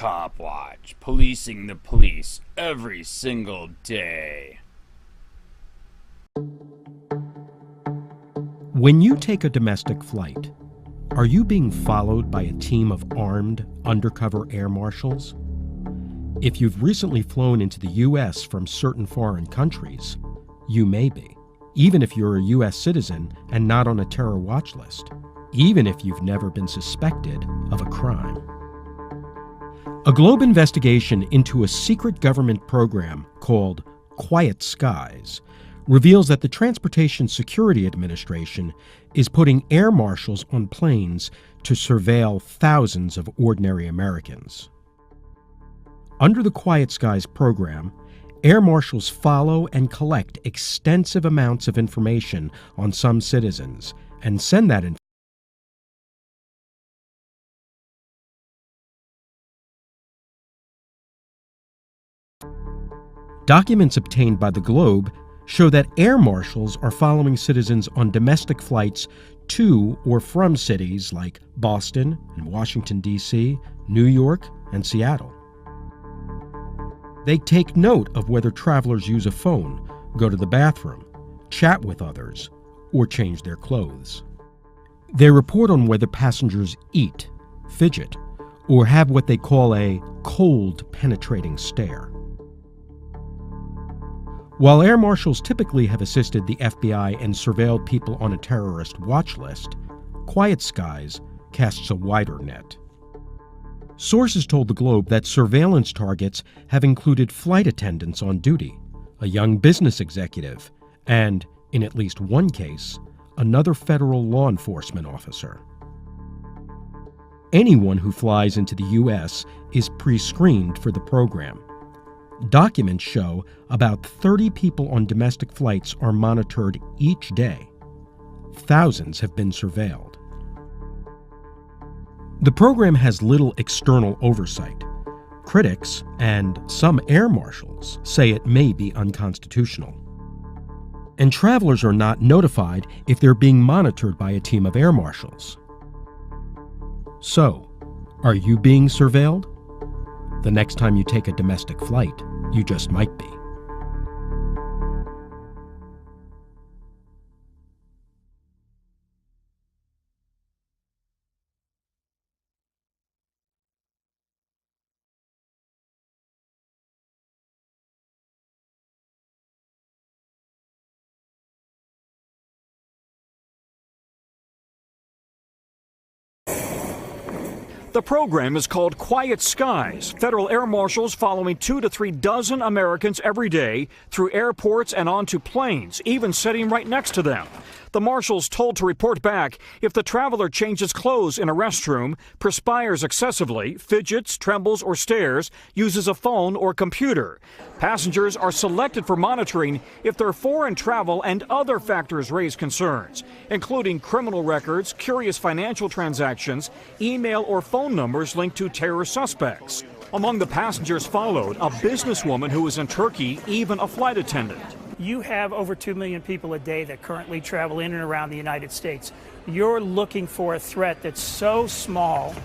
Copwatch, policing the police every single day. When you take a domestic flight, are you being followed by a team of armed, undercover air marshals? If you've recently flown into the U.S. from certain foreign countries, you may be, even if you're a U.S. citizen and not on a terror watch list, even if you've never been suspected of a crime. A Globe investigation into a secret government program called Quiet Skies reveals that the Transportation Security Administration is putting air marshals on planes to surveil thousands of ordinary Americans. Under the Quiet Skies program, air marshals follow and collect extensive amounts of information on some citizens and send that information. Documents obtained by the Globe show that air marshals are following citizens on domestic flights to or from cities like Boston and Washington, D.C., New York, and Seattle. They take note of whether travelers use a phone, go to the bathroom, chat with others, or change their clothes. They report on whether passengers eat, fidget, or have what they call a cold, penetrating stare. While air marshals typically have assisted the FBI and surveilled people on a terrorist watch list, Quiet Skies casts a wider net. Sources told the Globe that surveillance targets have included flight attendants on duty, a young business executive, and, in at least one case, another federal law enforcement officer. Anyone who flies into the U.S. is pre-screened for the program. Documents show about 30 people on domestic flights are monitored each day. Thousands have been surveilled. The program has little external oversight. Critics and some air marshals say it may be unconstitutional. And travelers are not notified if they're being monitored by a team of air marshals. So, are you being surveilled? The next time you take a domestic flight, you just might be. The program is called Quiet Skies. Federal air marshals following 2 to 3 dozen Americans every day through airports and onto planes, even sitting right next to them. The marshals told to report back if the traveler changes clothes in a restroom, perspires excessively, fidgets, trembles, or stares, uses a phone or computer. Passengers are selected for monitoring if their foreign travel and other factors raise concerns, including criminal records, curious financial transactions, email or phone numbers linked to terror suspects. Among the passengers followed, a businesswoman who was in Turkey, even a flight attendant. You have over 2 million people a day that currently travel in and around the United States. You're looking for a threat that's so small,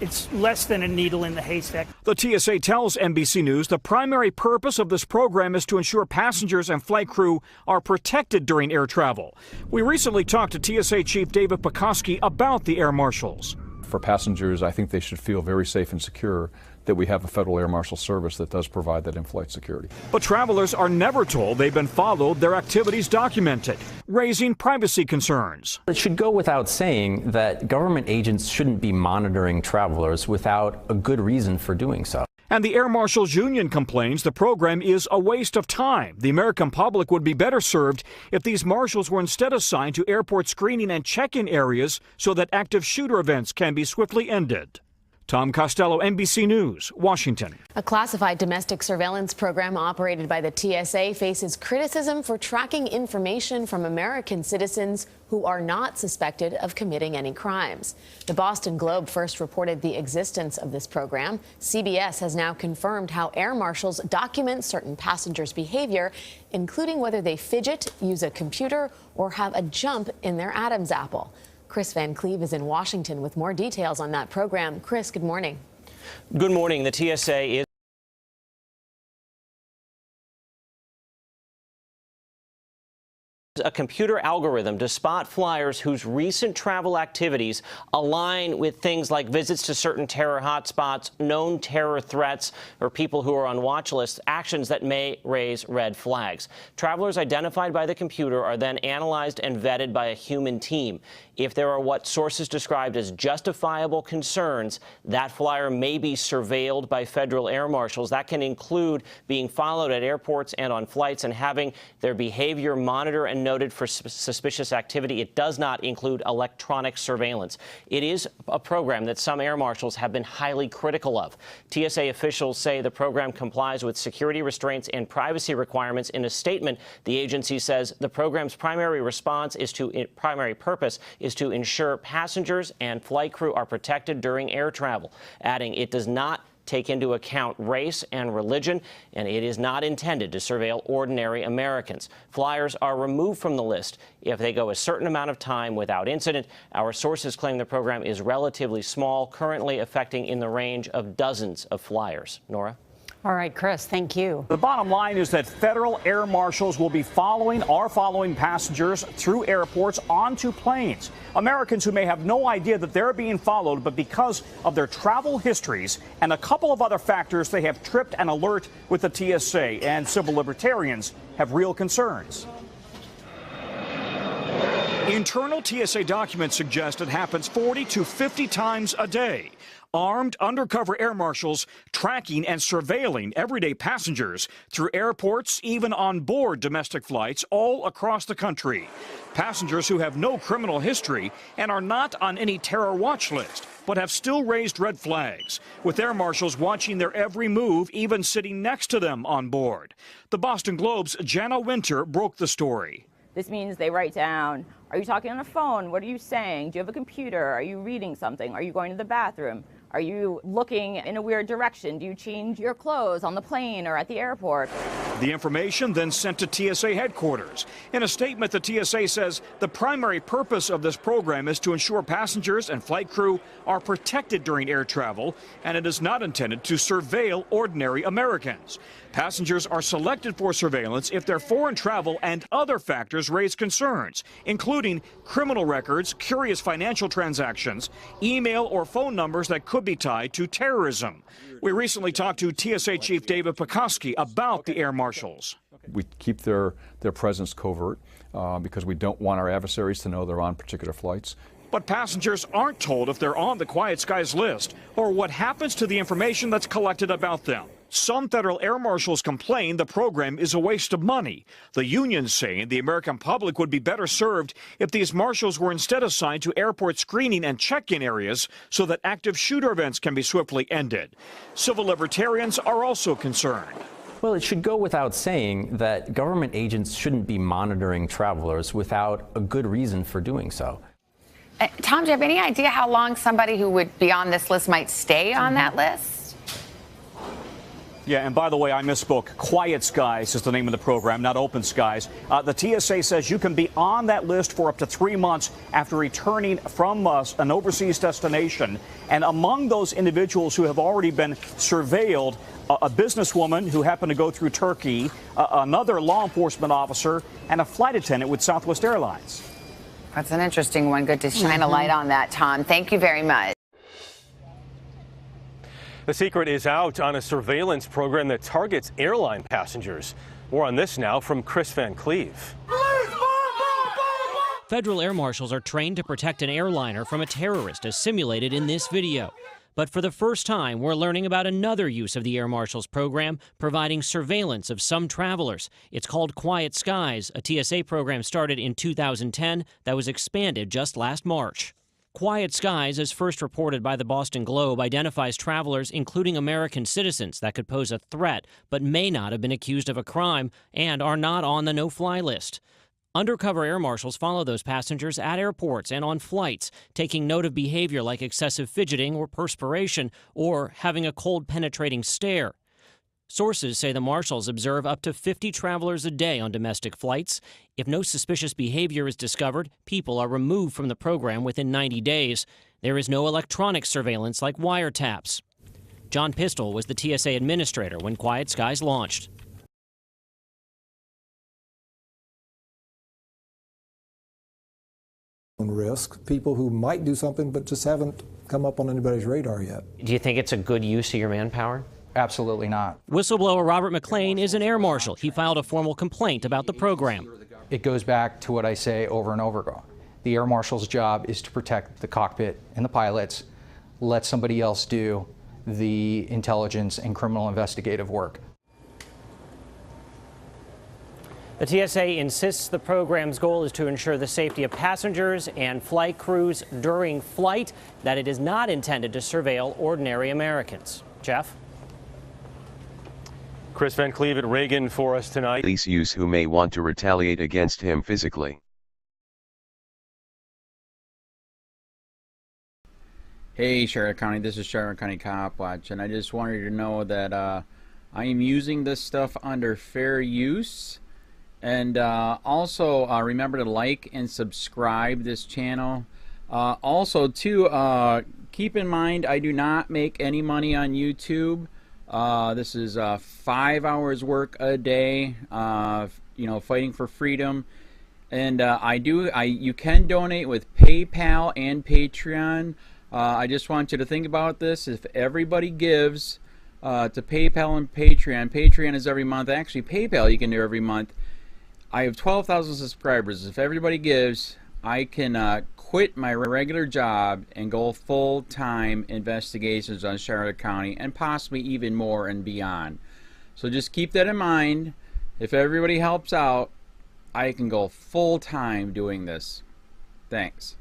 it's less than a needle in the haystack. The TSA tells NBC News the primary purpose of this program is to ensure passengers and flight crew are protected during air travel. We recently talked to TSA Chief David Pekoski about the air marshals. For passengers, I think they should feel very safe and secure that we have a Federal Air Marshal Service that does provide that in-flight security. But travelers are never told they've been followed, their activities documented, raising privacy concerns. It should go without saying that government agents shouldn't be monitoring travelers without a good reason for doing so. And the Air Marshals Union complains the program is a waste of time. The American public would be better served if these marshals were instead assigned to airport screening and check-in areas so that active shooter events can be swiftly ended. Tom Costello, NBC News, Washington. A classified domestic surveillance program operated by the TSA faces criticism for tracking information from American citizens who are not suspected of committing any crimes. The Boston Globe first reported the existence of this program. CBS has now confirmed how air marshals document certain passengers' behavior, including whether they fidget, use a computer, or have a jump in their Adam's apple. Chris Van Cleve is in Washington with more details on that program. Chris, good morning. Good morning. The TSA is a computer algorithm to spot flyers whose recent travel activities align with things like visits to certain terror hotspots, known terror threats, or people who are on watch lists, actions that may raise red flags. Travelers identified by the computer are then analyzed and vetted by a human team. If there are what sources described as justifiable concerns, that flyer may be surveilled by federal air marshals. That can include being followed at airports and on flights and having their behavior monitored and noted for suspicious activity. It does not include electronic surveillance. It is a program that some air marshals have been highly critical of. TSA officials say the program complies with security restraints and privacy requirements. In a statement, the agency says the program's primary purpose is to ensure passengers and flight crew are protected during air travel, adding it does not take into account race and religion, and it is not intended to surveil ordinary Americans. Flyers are removed from the list if they go a certain amount of time without incident. Our sources claim the program is relatively small, currently affecting in the range of dozens of flyers. Nora? All right, Chris, thank you. The bottom line is that federal air marshals will be following passengers through airports onto planes. Americans who may have no idea that they're being followed, but because of their travel histories and a couple of other factors, they have tripped an alert with the TSA, and civil libertarians have real concerns. Internal TSA documents suggest it happens 40 to 50 times a day. Armed undercover air marshals tracking and surveilling everyday passengers through airports, even on board domestic flights all across the country. Passengers who have no criminal history and are not on any terror watch list, but have still raised red flags, with air marshals watching their every move, even sitting next to them on board. The Boston Globe's Jana Winter broke the story. This means they write down, are you talking on the phone? What are you saying? Do you have a computer? Are you reading something? Are you going to the bathroom? Are you looking in a weird direction? Do you change your clothes on the plane or at the airport? The information then sent to TSA headquarters. In a statement, the TSA says the primary purpose of this program is to ensure passengers and flight crew are protected during air travel, and it is not intended to surveil ordinary Americans. Passengers are selected for surveillance if their foreign travel and other factors raise concerns, including criminal records, curious financial transactions, email or phone numbers that could be tied to terrorism. We recently talked to TSA Chief David Pekoski about the air marshals. We keep their presence covert because we don't want our adversaries to know they're on particular flights. But passengers aren't told if they're on the Quiet Skies list or what happens to the information that's collected about them. Some federal air marshals complain the program is a waste of money. The union's saying the American public would be better served if these marshals were instead assigned to airport screening and check-in areas so that active shooter events can be swiftly ended. Civil libertarians are also concerned. Well, it should go without saying that government agents shouldn't be monitoring travelers without a good reason for doing so. Tom, do you have any idea how long somebody who would be on this list might stay on that list? Yeah, and by the way, I misspoke. Quiet Skies is the name of the program, not Open Skies. The TSA says you can be on that list for up to 3 months after returning from an overseas destination. And among those individuals who have already been surveilled, a businesswoman who happened to go through Turkey, another law enforcement officer, and a flight attendant with Southwest Airlines. That's an interesting one. Good to shine a light on that, Tom. Thank you very much. The secret is out on a surveillance program that targets airline passengers. More on this now from Chris Van Cleve. Federal air marshals are trained to protect an airliner from a terrorist as simulated in this video. But for the first time, we're learning about another use of the Air Marshals program, providing surveillance of some travelers. It's called Quiet Skies, a TSA program started in 2010 that was expanded just last March. Quiet Skies, as first reported by the Boston Globe, identifies travelers, including American citizens, that could pose a threat but may not have been accused of a crime and are not on the no-fly list. Undercover air marshals follow those passengers at airports and on flights, taking note of behavior like excessive fidgeting or perspiration or having a cold, penetrating stare. Sources say the marshals observe up to 50 travelers a day on domestic flights. If no suspicious behavior is discovered, people are removed from the program within 90 days. There is no electronic surveillance like wiretaps. John Pistol was the TSA administrator when Quiet Skies launched. Risk, people who might do something but just haven't come up on anybody's radar yet. Do you think it's a good use of your manpower? Absolutely not. Whistleblower Robert McLean is an air marshal. He filed a formal complaint about the program. It goes back to what I say over and over again. The air marshal's job is to protect the cockpit and the pilots. Let somebody else do the intelligence and criminal investigative work. The TSA insists the program's goal is to ensure the safety of passengers and flight crews during flight, that it is not intended to surveil ordinary Americans. Jeff? Chris Van Cleve at Reagan for us tonight. Police use who may want to retaliate against him physically. Hey Charlotte County, this is Charlotte County Copwatch, and I just wanted you to know that I am using this stuff under fair use. And also remember to like and subscribe this channel. Also too, keep in mind I do not make any money on YouTube. This is 5 hours work a day, you know, fighting for freedom. And you can donate with PayPal and Patreon. I just want you to think about this. If everybody gives to PayPal and Patreon, Patreon is every month. Actually, PayPal you can do every month. I have 12,000 subscribers. If everybody gives, I can quit my regular job and go full-time investigations on Charlotte County and possibly even more and beyond. So just keep that in mind. If everybody helps out, I can go full-time doing this. Thanks.